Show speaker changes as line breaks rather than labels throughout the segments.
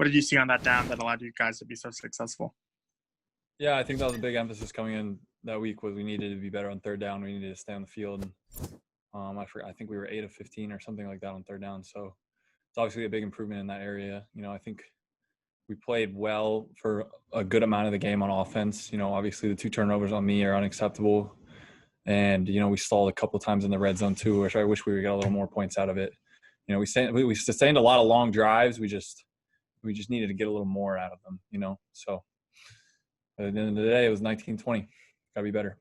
What did you see on that down that allowed you guys to be so successful?
Yeah, I think that was a big emphasis coming in that week was we needed to be better on third down. We needed to stay on the field. I think we were 8 of 15 or something like that on third down. So it's obviously a big improvement in that area. I think we played well for a good amount of the game on offense. Obviously the 2 turnovers on me are unacceptable. And, we stalled a couple of times in the red zone too, which I wish we would get a little more points out of it. We sustained a lot of long drives. We just needed to get a little more out of them, So at the end of the day, it was 19-20. Got to be better.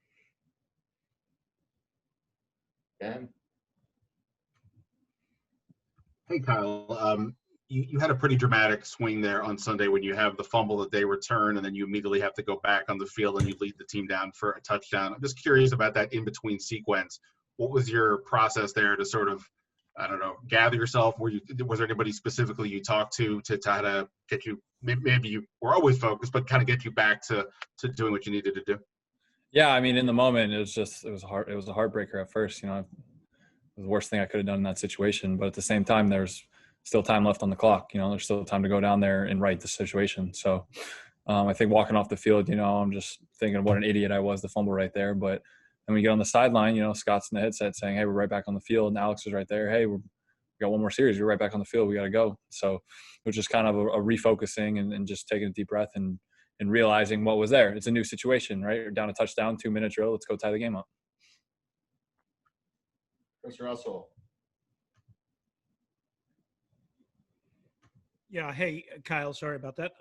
Ben?
Hey, Kyle. You had a pretty dramatic swing there on Sunday when you have the fumble that they return, and then you immediately have to go back on the field and you lead the team down for a touchdown. I'm just curious about that in-between sequence. What was your process there to sort of, I don't know, gather yourself? Was there anybody specifically you talked to try to get you, maybe you were always focused, but kind of get you back to doing what you needed to do?
Yeah, I mean, in the moment, it was a heartbreaker at first. It was the worst thing I could have done in that situation. But at the same time, there's still time left on the clock. There's still time to go down there and right the situation. So I think walking off the field, I'm just thinking what an idiot I was to fumble right there. But then we get on the sideline, Scott's in the headset saying, hey, we're right back on the field. And Alex was right there. Hey, we got one more series. We're right back on the field. We got to go. So it was just kind of a refocusing and just taking a deep breath and realizing what was there. It's a new situation, right? We're down a touchdown, 2-minute drill. Let's go tie the game up.
Chris Russell.
Yeah. Hey, Kyle, sorry about that.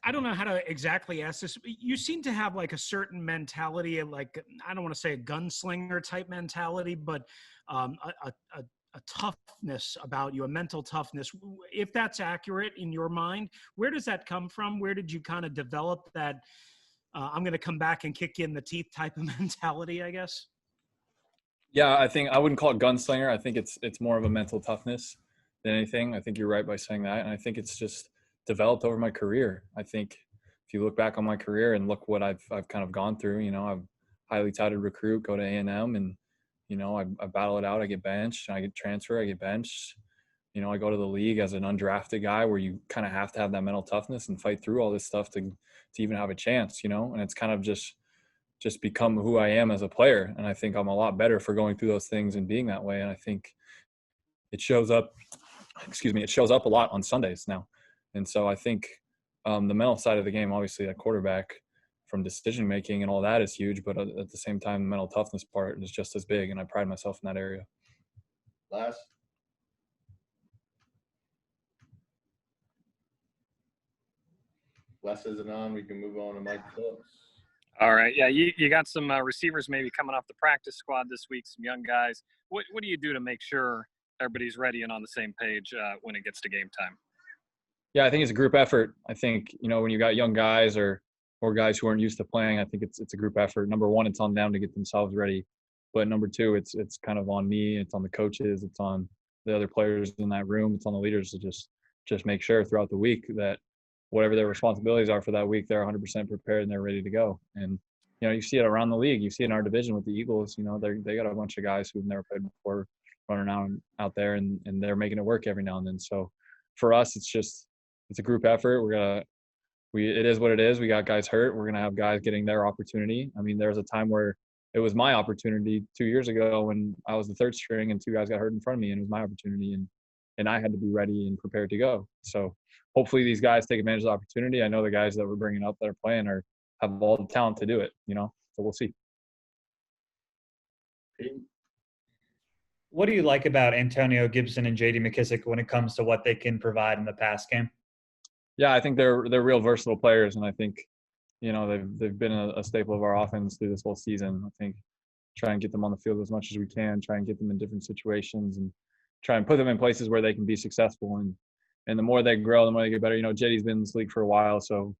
I don't know how to exactly ask this. You seem to have like a certain mentality, like, I don't want to say a gunslinger type mentality, but a toughness about you, a mental toughness. If that's accurate in your mind, where does that come from? Where did you kind of develop that I'm going to come back and kick you in the teeth type of mentality, I guess?
Yeah, I think I wouldn't call it gunslinger. I think it's more of a mental toughness than anything. I think you're right by saying that. And I think it's just developed over my career. I think if you look back on my career and look what I've kind of gone through, I've highly touted recruit, go to A&M, and I battle it out. I get benched. I get transfer. I get benched. I go to the league as an undrafted guy where you kind of have to have that mental toughness and fight through all this stuff to even have a chance, and it's kind of just become who I am as a player. And I think I'm a lot better for going through those things and being that way. And I think it shows up a lot on Sundays now. And so I think the mental side of the game, obviously at quarterback, from decision making and all that is huge, but at the same time, the mental toughness part is just as big, and I pride myself in that area.
Les isn't on. We can move on to Mike Phillips.
All right. Yeah, you got some receivers maybe coming off the practice squad this week, some young guys. What do you do to make sure everybody's ready and on the same page when it gets to game time?
Yeah, I think it's a group effort. I think, when you got young guys or guys who aren't used to playing, I think it's a group effort. Number one, it's on them to get themselves ready. But number two, it's kind of on me. It's on the coaches. It's on the other players in that room. It's on the leaders to just make sure throughout the week that whatever their responsibilities are for that week, they're 100% prepared and they're ready to go. And, you see it around the league. You see it in our division with the Eagles. They got a bunch of guys who've never played before running out there, and they're making it work every now and then. So for us, it's a group effort. It is what it is. We got guys hurt. We're going to have guys getting their opportunity. I mean, there was a time where it was my opportunity 2 years ago when I was the third string and 2 guys got hurt in front of me, and it was my opportunity, and I had to be ready and prepared to go. So hopefully these guys take advantage of the opportunity. I know the guys that we're bringing up that are playing have all the talent to do it, so we'll see.
What do you like about Antonio Gibson and J.D. McKissic when it comes to what they can provide in the pass game?
Yeah, I think they're real versatile players, and I think they've been a staple of our offense through this whole season. I think try and get them on the field as much as we can, try and get them in different situations, and try and put them in places where they can be successful. And the more they grow, the more they get better. JD's been in this league for a while, so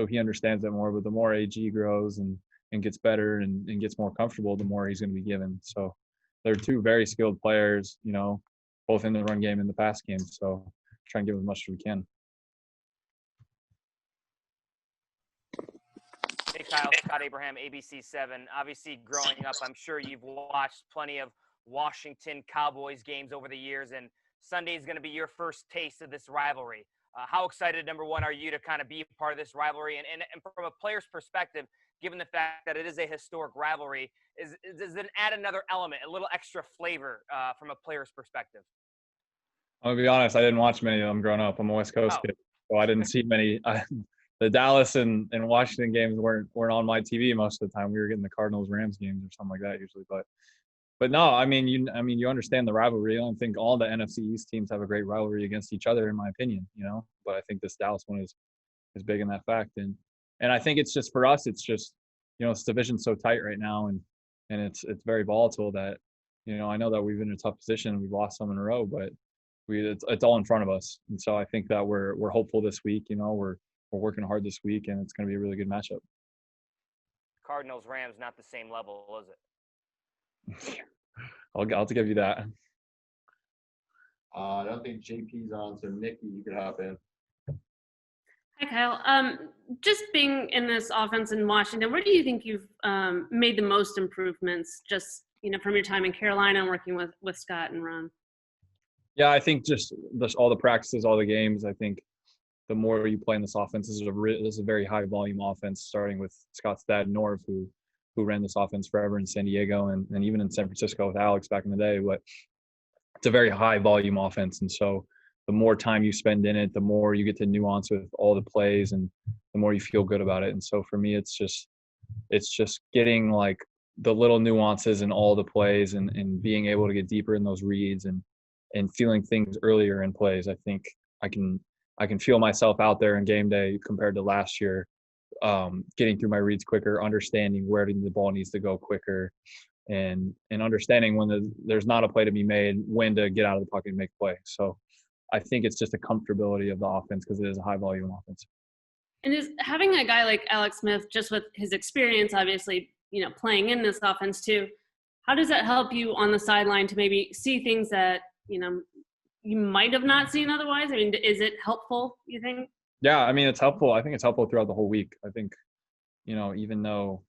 he understands that more. But the more AG grows and gets better and gets more comfortable, the more he's going to be given. So they're two very skilled players, both in the run game and the pass game. So try and give them as much as we can.
Hey, Kyle, Scott Abraham, ABC7. Obviously, growing up, I'm sure you've watched plenty of Washington Cowboys games over the years, and Sunday is going to be your first taste of this rivalry. How excited, number one, are you to kind of be a part of this rivalry? And from a player's perspective, given the fact that it is a historic rivalry, does it add another element, a little extra flavor from a player's perspective?
I'm gonna be honest, I didn't watch many of them growing up. I'm a West Coast kid, so I didn't see many. The Dallas and Washington games weren't on my TV most of the time. We were getting the Cardinals Rams games or something like that usually. But no, I mean you understand the rivalry. I don't think all the NFC East teams have a great rivalry against each other, in my opinion. But I think this Dallas one is big in that fact, and I think it's just for us. It's just this division's so tight right now, and it's very volatile. That I know that we've been in a tough position. We've lost some in a row, but it's all in front of us, and so I think that we're hopeful this week. We're working hard this week, and it's going to be a really good matchup.
Cardinals Rams not the same level, is it?
I'll give you that.
I don't think JP's on, so Nikki, you could hop in.
Hi, Kyle. Just being in this offense in Washington, where do you think you've made the most improvements? Just from your time in Carolina and working with Scott and Ron.
Yeah, I think just all the practices, all the games. I think the more you play in this offense, this is a very high volume offense, starting with Scott's dad, Norv, who ran this offense forever in San Diego and even in San Francisco with Alex back in the day. But it's a very high volume offense. And so the more time you spend in it, the more you get to nuance with all the plays and the more you feel good about it. And so for me, it's just getting like the little nuances in all the plays and being able to get deeper in those reads and feeling things earlier in plays. I think I can feel myself out there in game day compared to last year. Getting through my reads quicker, understanding where the ball needs to go quicker, and understanding when there's not a play to be made, when to get out of the pocket and make a play. So I think it's just a comfortability of the offense because it is a high volume offense.
And is having a guy like Alex Smith, just with his experience, obviously, playing in this offense too, how does that help you on the sideline to maybe see things that, you might have not seen otherwise? I mean, is it helpful, you think?
Yeah, I mean, it's helpful. I think it's helpful throughout the whole week. I think, even though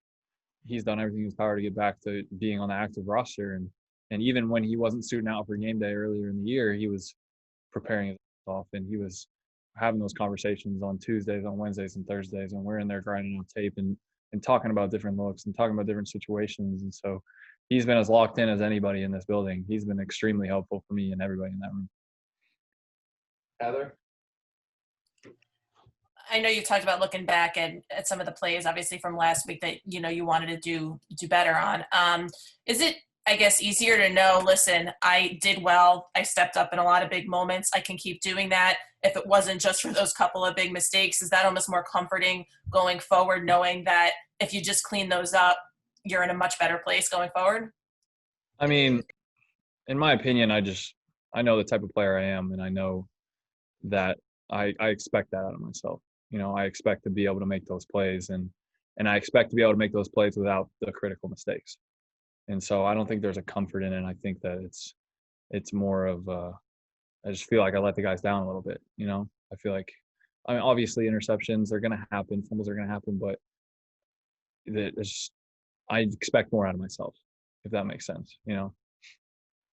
he's done everything in his power to get back to being on the active roster, and even when he wasn't suiting out for game day earlier in the year, he was preparing himself, and he was having those conversations on Tuesdays, on Wednesdays, and Thursdays, and we're in there grinding on tape and talking about different looks and talking about different situations. And so he's been as locked in as anybody in this building. He's been extremely helpful for me and everybody in that room.
Heather?
I know you talked about looking back at some of the plays, obviously from last week that you wanted to do better on. Is it, I guess, easier to know, listen, I did well, I stepped up in a lot of big moments, I can keep doing that if it wasn't just for those couple of big mistakes? Is that almost more comforting going forward, knowing that if you just clean those up, you're in a much better place going forward?
I mean, in my opinion, I know the type of player I am, and I know that I expect that out of myself. I expect to be able to make those plays, and I expect to be able to make those plays without the critical mistakes. And so I don't think there's a comfort in it. I think that it's more of I just feel like I let the guys down a little bit. I feel like, obviously interceptions are going to happen, fumbles are going to happen, but I expect more out of myself, if that makes sense.
All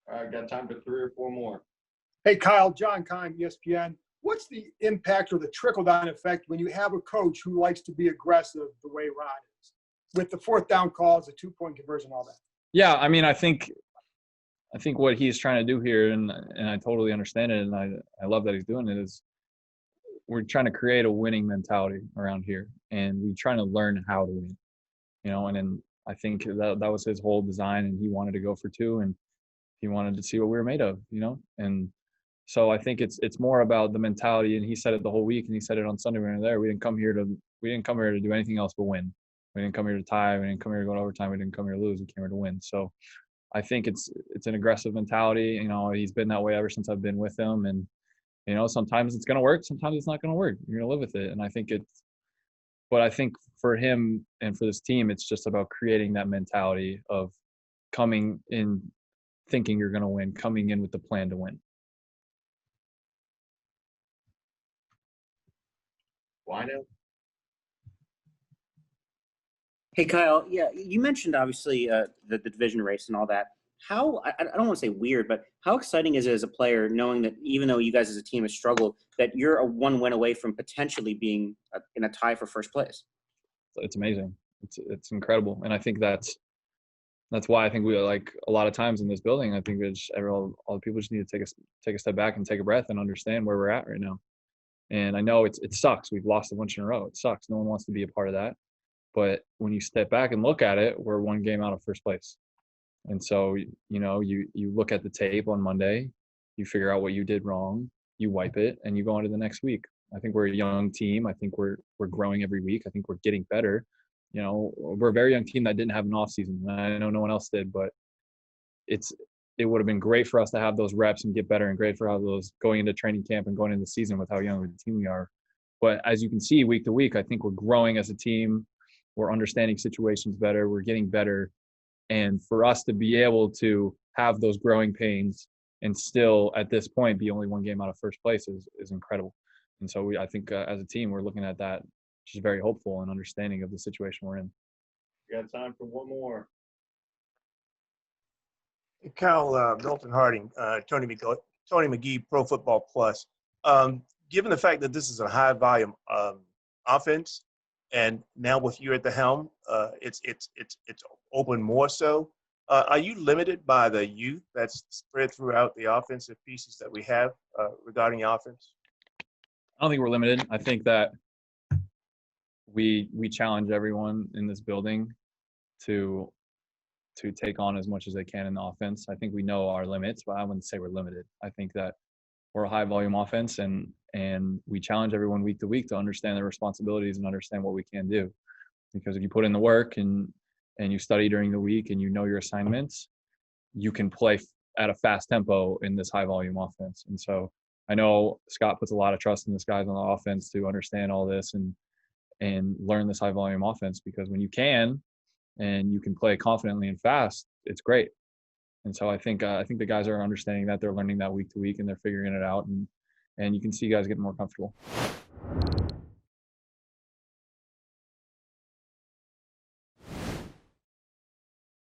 right, got time for 3 or 4 more.
Hey, Kyle, John Kime, ESPN. What's the impact or the trickle-down effect when you have a coach who likes to be aggressive the way Ron is, with the 4th down calls, the 2-point conversion, all that?
Yeah, I mean, I think what he's trying to do here, and I totally understand it, and I love that he's doing it, is we're trying to create a winning mentality around here, and we're trying to learn how to win, and then I think that was his whole design, and he wanted to go for 2, and he wanted to see what we were made of, and so I think it's more about the mentality, and he said it the whole week, and he said it on Sunday when we were there. We didn't come here to do anything else but win. We didn't come here to tie. We didn't come here to go to overtime. We didn't come here to lose. We came here to win. So I think it's an aggressive mentality. He's been that way ever since I've been with him, and sometimes it's going to work, sometimes it's not going to work. You're going to live with it, and I think for him and for this team, it's just about creating that mentality of coming in thinking you're going to win, coming in with the plan to win.
Wino?
Hey, Kyle. Yeah, you mentioned obviously the division race and all that. I don't want to say weird, but how exciting is it as a player knowing that even though you guys as a team have struggled, that you're a one win away from potentially being in a tie for first place?
It's amazing. It's incredible. And I think that's why I think we, like, a lot of times in this building, I think it's all the people just need to take a step back and take a breath and understand where we're at right now. And I know it sucks. We've lost a bunch in a row. It sucks. No one wants to be a part of that. But when you step back and look at it, we're one game out of first place. And so, you look at the tape on Monday, you figure out what you did wrong, you wipe it, and you go on to the next week. I think we're a young team. I think we're growing every week. I think we're getting better. We're a very young team that didn't have an off season. I know no one else did, but it would have been great for us to have those reps and get better, and great for how those going into training camp and going into the season with how young of a team we are. But as you can see week to week, I think we're growing as a team. We're understanding situations better. We're getting better. And for us to be able to have those growing pains and still at this point be only one game out of first place is incredible. And so I think as a team, we're looking at that, which is very hopeful and understanding of the situation we're in.
We got time for one more.
Kyle, Milton Harding, Tony McGee, Pro Football Plus. Given the fact that this is a high volume offense, and now with you at the helm, it's open more so. Are you limited by the youth that's spread throughout the offensive pieces that we have regarding the offense?
I don't think we're limited. I think that we challenge everyone in this building to take on as much as they can in the offense. I think we know our limits, but I wouldn't say we're limited. I think that we're a high volume offense, and we challenge everyone week to week to understand their responsibilities and understand what we can do. Because if you put in the work and you study during the week and you know your assignments, you can play at a fast tempo in this high volume offense. And so I know Scott puts a lot of trust in this guys on the offense to understand all this and learn this high volume offense, because when you can and you can play confidently and fast, it's great. And so I think the guys are understanding that. They're learning that week to week, and they're figuring it out, and you can see guys getting more comfortable.